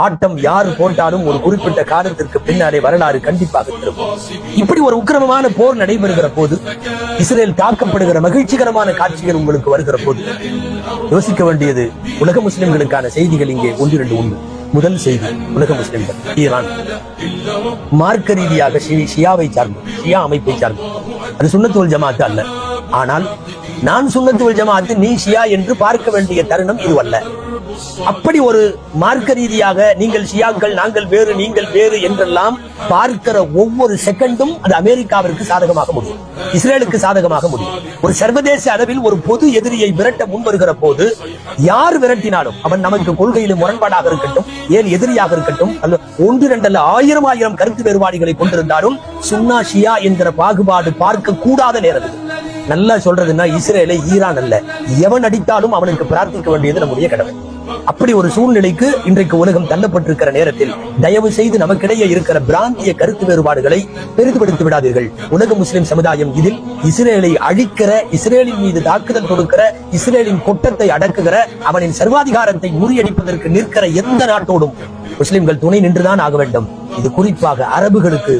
ஆட்டம் யார் போட்டாலும் ஒரு குறிப்பிட்ட காலத்திற்கு பின்னாலே வரலாறு கண்டிப்பாக திரும்பும். இப்படி ஒரு உக்கிரமமான போர் நடைபெறுகிற போது, இஸ்ரேல் தாக்கப்படுகிற மகிழ்ச்சிகரமான காட்சிகள் உங்களுக்கு வருகிற போது யோசிக்க வேண்டியது உலக முஸ்லிம்களுக்கான செய்திகள் இங்கே ஒன்றிரண்டு உண்டு. முதல் செய்தி, உலக முஸ்லிம்கள் ஈரான் மார்க்க ரீதியாக ஷியாவை சார்ந்து, ஷியா அமைப்பை சார்ந்து, அது சுன்னத் வல் ஜமாஅத் அல்ல. ஆனால் நான் சுன்னத் வல் ஜமாஅத், நீ ஷியா என்று பார்க்க வேண்டிய தருணம் இது அல்ல. அப்படி ஒரு மார்க்க ரீதியாக நீங்கள் ஷியாக்கள், நாங்கள் வேறு, நீங்கள் வேறு என்றெல்லாம் பார்க்கிற ஒவ்வொரு செகண்டும் அது அமெரிக்காவிற்கு சாதகமாக முடியும், இஸ்ரேலுக்கு சாதகமாக முடியும். ஒரு சர்வதேச அளவில் ஒரு பொது எதிரியை விரட்ட முன் வருகிற போது யார் விரட்டினாலும் அவன் நமக்கு கொள்கையில் முரண்பாடாக இருக்கட்டும், ஏன் எதிரியாக இருக்கட்டும், அல்ல ஒன்று இரண்டல்ல ஆயிரம் கருத்து வேறுபாடுகளை கொண்டிருந்தாலும் சுன்னா ஷியா என்கிற பாகுபாடு பார்க்க கூடாத நேரம். நல்லா சொல்றதுன்னா இஸ்ரேலை ஈரான் அல்ல, எவன் அடித்தாலும் அவனுக்கு பிரார்த்திக்க வேண்டியது நம்முடைய கடமை. அப்படி ஒரு சூழ்நிலைக்கு இன்றைக்கு உலகம் தள்ளப்பட்டிருக்கிற நேரத்தில் தயவு செய்து நமக்கிடையே இருக்கிற பிராந்திய கருத்து வேறுபாடுகளை பெரிதுபடுத்தி விடாதீர்கள். உலக முஸ்லிம் சமுதாயம் இதில் இஸ்ரேலை அழிக்கிற, இஸ்ரேலின் மீது தாக்குதல் தொடுக்கிற, இஸ்ரேலின் கொட்டத்தை அடக்குகிற, அவனின் சர்வாதிகாரத்தை முறியடிப்பதற்கு நிற்கிற எந்த நாட்டோடும் முஸ்லிம்கள் துணை நின்றுதான் ஆக வேண்டும். இது குறிப்பாக அரபுகளுக்கு